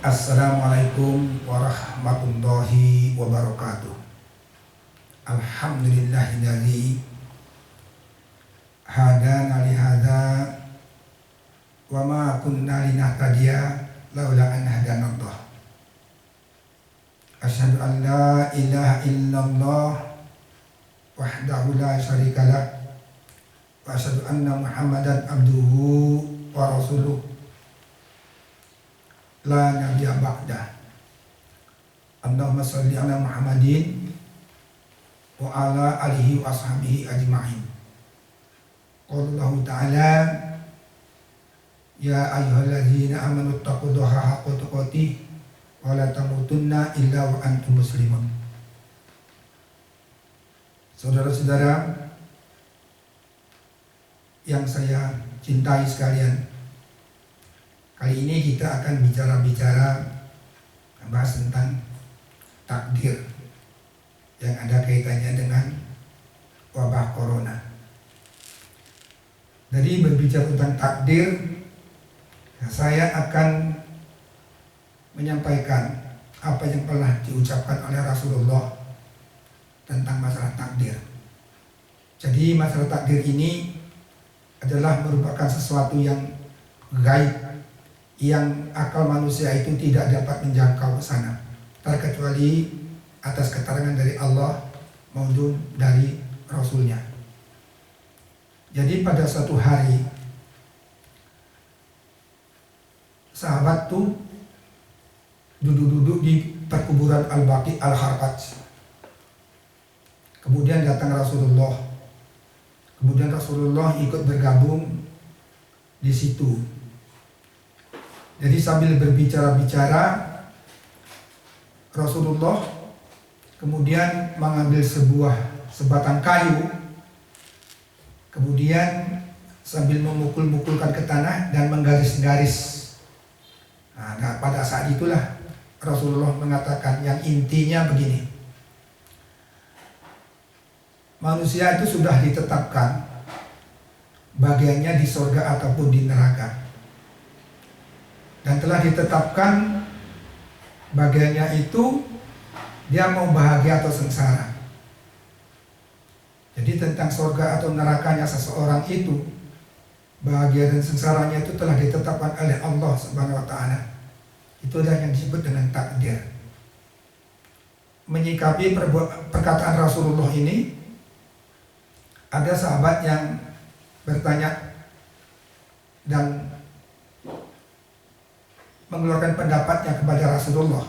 Assalamualaikum warahmatullahi wabarakatuh. Alhamdulillahilladzi hadana li hadza wa ma kunna linahtadiya laula an hadanallah. Asyhadu an la ilaha illallah wahdahu la syarikalah wa asyhadu anna Muhammadan abduhu wa rasuluh la nabiyya ba'dah. Allahumma shalli ala Muhammadin wa ala alihi wa ashabihi ajma'in. Qala Allah ta'ala ya ayyuhalladzina amanu taqullaha haqqa tuqatih wa la tamutunna illa wa antum muslimun. Saudara-saudara yang saya cintai sekalian, kali ini kita akan bicara membahas tentang takdir yang ada kaitannya dengan wabah corona. Dari berbicara tentang takdir, saya akan menyampaikan apa yang pernah diucapkan oleh Rasulullah tentang masalah takdir. Jadi masalah takdir ini adalah merupakan sesuatu yang gaib, yang akal manusia itu tidak dapat menjangkau ke sana, terkecuali atas keterangan dari Allah maupun dari Rasulnya. Jadi pada suatu hari sahabat tuh duduk-duduk di perkuburan Al-Baqi Al-Harqaj. Kemudian datang Rasulullah. Kemudian Rasulullah ikut bergabung di situ. Jadi sambil berbicara-bicara, Rasulullah kemudian mengambil sebuah sebatang kayu, kemudian sambil memukul-mukulkan ke tanah dan menggaris-garis. Nah, pada saat itulah Rasulullah mengatakan yang intinya begini: manusia itu sudah ditetapkan bagiannya di surga ataupun di neraka. Dan telah ditetapkan bagiannya itu dia mau bahagia atau sengsara. Jadi tentang surga atau nerakanya seseorang itu, bahagia dan sengsaranya itu telah ditetapkan oleh Allah Subhanahu wa taala. Itu adalah yang disebut dengan takdir. Menyikapi perkataan Rasulullah ini, ada sahabat yang bertanya dan mengeluarkan pendapatnya kepada Rasulullah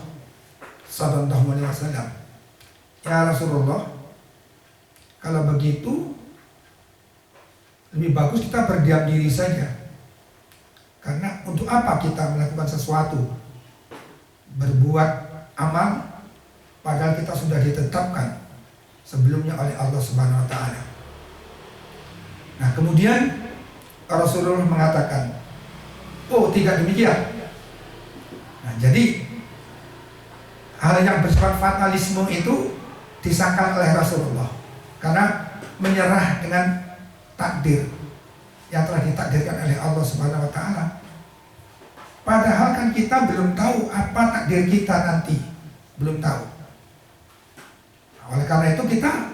sallallahu alaihi wasallam. Ya Rasulullah, kalau begitu lebih bagus kita berdiam diri saja. Karena untuk apa kita melakukan sesuatu, berbuat amal, padahal kita sudah ditetapkan sebelumnya oleh Allah Subhanahu wa taala. Nah, kemudian Rasulullah mengatakan, "Oh, tidak demikian." Nah, jadi hal yang bersifat fatalisme itu disangkal oleh Rasulullah karena menyerah dengan takdir yang telah ditakdirkan oleh Allah Subhanahu wa taala. Padahal kan kita belum tahu apa takdir kita nanti, belum tahu. Oleh karena itu kita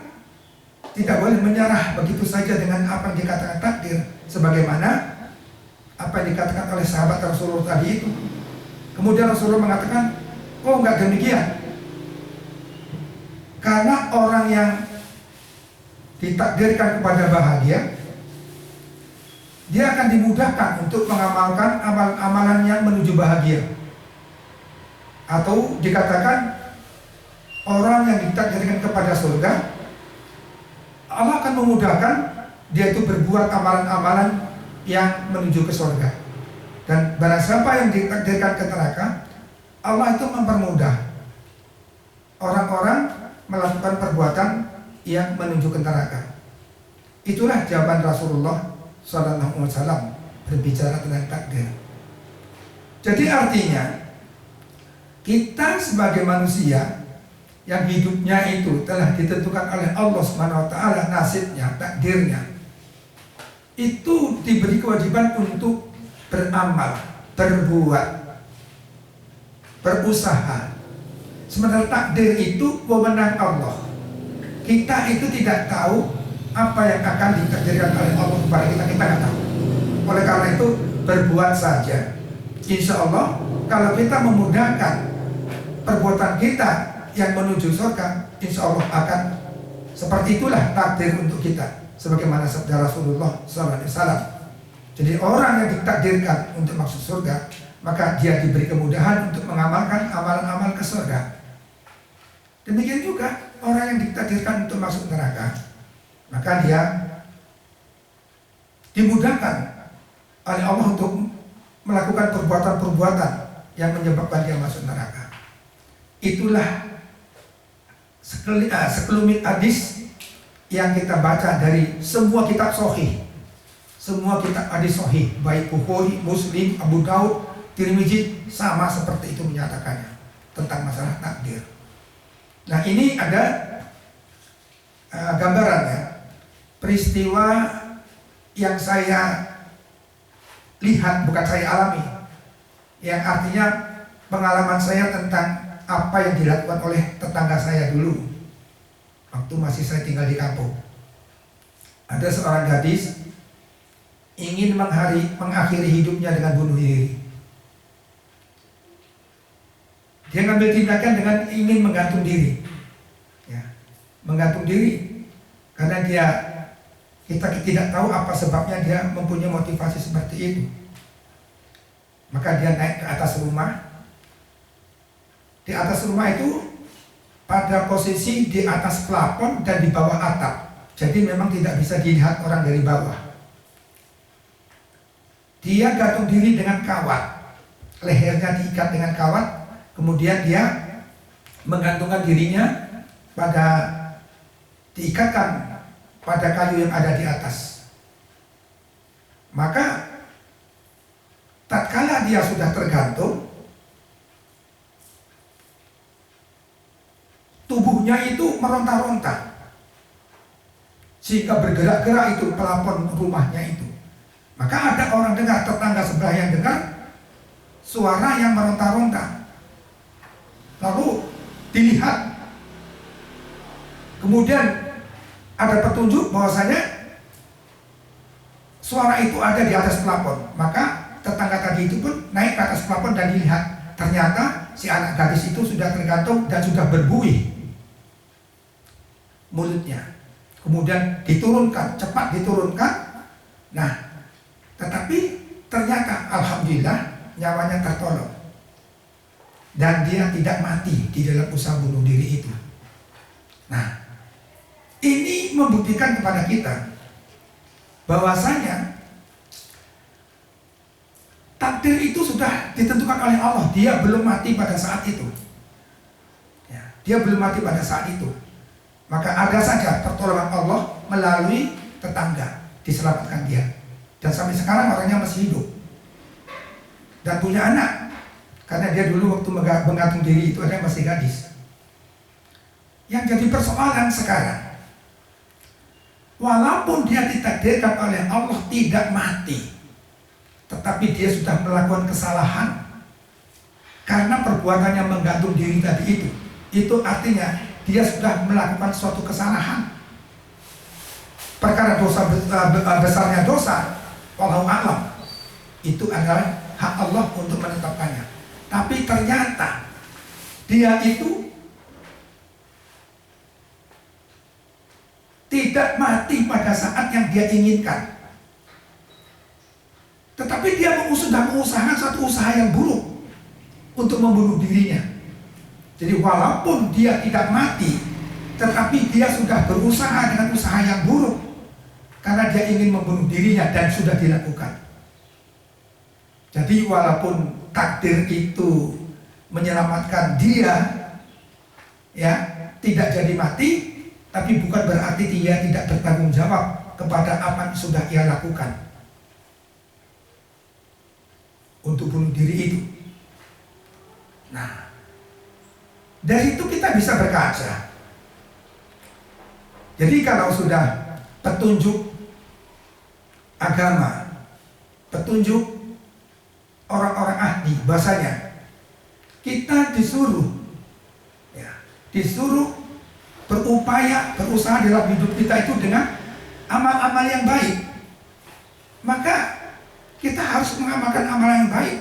tidak boleh menyerah begitu saja dengan apa yang dikatakan takdir, sebagaimana apa yang dikatakan oleh sahabat Rasulullah tadi itu. Kemudian Rasulullah mengatakan, oh enggak demikian. Karena orang yang ditakdirkan kepada bahagia, dia akan dimudahkan untuk mengamalkan amalan-amalan yang menuju bahagia. Atau dikatakan orang yang ditakdirkan kepada surga, Allah akan memudahkan dia itu berbuat amalan-amalan yang menuju ke surga. Dan barang siapa yang ditakdirkan ke neraka, Allah itu mempermudah orang-orang melakukan perbuatan yang menuju ke neraka. Itulah jawaban Rasulullah sallallahu alaihi wasallam berbicara tentang takdir. Jadi artinya kita sebagai manusia yang hidupnya itu telah ditentukan oleh Allah Subhanahu wa taala, nasibnya, takdirnya, itu diberi kewajiban untuk beramal, berbuat. berusaha. Sementara takdir itu wewenang Allah. Kita itu tidak tahu apa yang akan ditakdirkan oleh Allah kepada kita, kita nggak tahu. Oleh karena itu berbuat saja. Insya Allah kalau kita memudahkan perbuatan kita yang menuju surga, insya Allah akan seperti itulah takdir untuk kita. Sebagaimana sabda Rasulullah SAW. Jadi orang yang ditakdirkan untuk masuk surga, maka dia diberi kemudahan untuk mengamalkan amalan-amalan ke surga. Demikian juga orang yang ditakdirkan untuk masuk neraka, maka dia dimudahkan oleh Allah untuk melakukan perbuatan-perbuatan yang menyebabkan dia masuk neraka. Itulah sekelumit hadis yang kita baca dari semua kitab sahih. Semua kitab hadis sahih, baik Bukhari, Muslim, Abu Daud, Tirmidzi, sama seperti itu menyatakannya tentang masalah takdir. Nah, ini ada gambarannya, peristiwa yang saya lihat, bukan saya alami, yang artinya pengalaman saya tentang apa yang dilakukan oleh tetangga saya dulu waktu masih saya tinggal di kampung. Ada seorang gadis ingin mengakhiri hidupnya dengan bunuh diri. Dia ngambil tindakan dengan ingin menggantung diri, ya, menggantung diri karena kita tidak tahu apa sebabnya dia mempunyai motivasi seperti itu. Maka dia naik ke atas rumah. Di atas rumah itu pada posisi di atas plafon dan di bawah atap. Jadi memang tidak bisa dilihat orang dari bawah. Dia gantung diri dengan kawat, lehernya diikat dengan kawat. Kemudian dia menggantungkan dirinya diikatkan pada kayu yang ada di atas. Maka tatkala dia sudah tergantung, tubuhnya itu meronta-ronta sehingga bergerak-gerak itu plafon rumahnya itu. Maka ada orang dengar, tetangga sebelah yang dengar suara yang meronta-ronta. Lalu dilihat, kemudian ada petunjuk bahwasanya suara itu ada di atas plafon. Maka tetangga tadi itu pun naik ke atas plafon dan dilihat, ternyata si anak gadis itu sudah tergantung dan sudah berbuih mulutnya. Kemudian diturunkan, cepat diturunkan. Nah, tetapi ternyata alhamdulillah nyawanya tertolong. Dan dia tidak mati di dalam usaha bunuh diri itu. Nah, ini membuktikan kepada kita bahwasanya takdir itu sudah ditentukan oleh Allah. Dia belum mati pada saat itu, ya, dia belum mati pada saat itu. Maka ada saja pertolongan Allah melalui tetangga, diselamatkan dia. Dan sampai sekarang orangnya masih hidup dan punya anak. Karena dia dulu waktu menggantung diri itu ada masih gadis. Yang jadi persoalan sekarang, walaupun dia ditakdirkan oleh Allah tidak mati, tetapi dia sudah melakukan kesalahan karena perbuatannya menggantung diri tadi itu artinya dia sudah melakukan suatu kesalahan. Perkara dosa besarnya dosa, wallahu a'lam, itu adalah hak Allah untuk menetapkannya. Tapi ternyata dia itu tidak mati pada saat yang dia inginkan. Tetapi dia sudah mengusahakan suatu usaha yang buruk untuk membunuh dirinya. Jadi walaupun dia tidak mati, tetapi dia sudah berusaha dengan usaha yang buruk karena dia ingin membunuh dirinya dan sudah dilakukan. Jadi walaupun takdir itu menyelamatkan dia, ya, tidak jadi mati, tapi bukan berarti dia tidak bertanggung jawab kepada apa yang sudah ia lakukan untuk bunuh diri itu. Nah, dari itu kita bisa berkaca. Jadi kalau sudah petunjuk agama, petunjuk orang-orang ahli, bahasanya kita disuruh, ya, disuruh berupaya, berusaha dalam hidup kita itu dengan amal-amal yang baik. Maka kita harus mengamalkan amalan yang baik.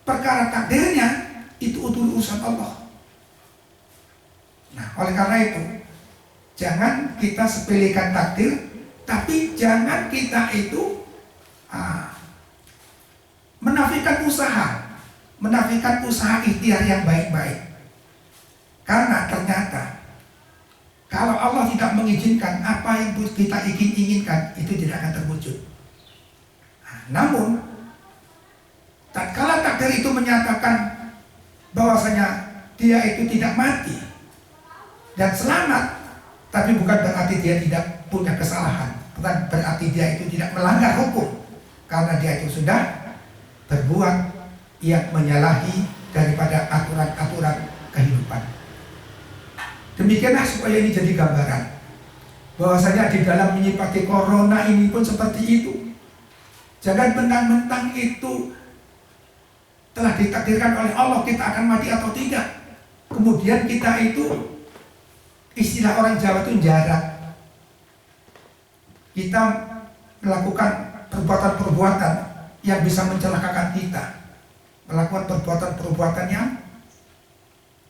Perkara takdirnya itu urusan Allah. Nah, oleh karena itu, jangan kita sepelekan takdir, tapi jangan kita itu menafikan usaha ikhtiar yang baik-baik. Karena ternyata kalau Allah tidak mengizinkan apa yang kita inginkan, itu tidak akan terwujud. Namun, tatkala takdir itu menyatakan bahwasanya dia itu tidak mati dan selamat, tapi bukan berarti dia tidak punya kesalahan, bukan berarti dia itu tidak melanggar hukum, karena dia itu sudah berbuat yang menyalahi daripada aturan-aturan kehidupan. Demikianlah supaya ini jadi gambaran bahwasanya di dalam menyikapi corona ini pun seperti itu. Jangan mentang-mentang itu telah ditakdirkan oleh Allah kita akan mati atau tidak, kemudian kita itu, istilah orang Jawa itu jarak, kita melakukan perbuatan-perbuatan yang bisa mencelakakan kita, melakukan perbuatan-perbuatan yang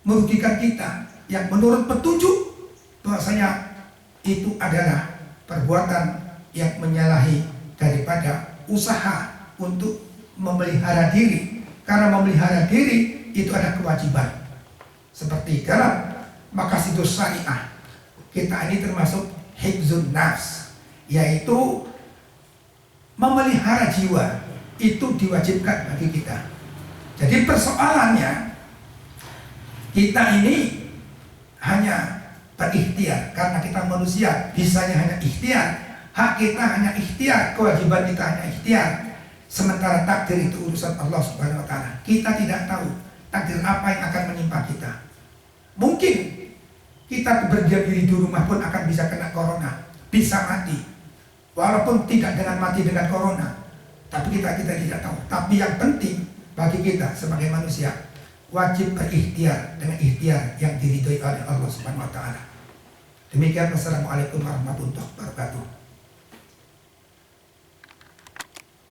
merugikan kita, yang menurut petunjuk bahwasanya itu adalah perbuatan yang menyalahi daripada usaha untuk memelihara diri. Karena memelihara diri itu ada kewajiban. Seperti dalam maqasidus syariah, kita ini termasuk hifzun nafs, yaitu memelihara jiwa, itu diwajibkan bagi kita. Jadi persoalannya, kita ini hanya berikhtiar, karena kita manusia bisanya hanya ikhtiar, hak kita hanya ikhtiar, kewajiban kita hanya ikhtiar. Sementara takdir itu urusan Allah Subhanahu wa taala. Kita tidak tahu takdir apa yang akan menimpa kita. Mungkin kita berdiam diri di rumah pun akan bisa kena corona, bisa mati. Walaupun tidak dengan mati dengan corona, tapi kita tidak tahu. Tapi yang penting bagi kita sebagai manusia, wajib berikhtiar dengan ikhtiar yang diridhoi oleh Allah Subhanahu wa taala. Demikian, wassalamualaikum warahmatullahi wabarakatuh.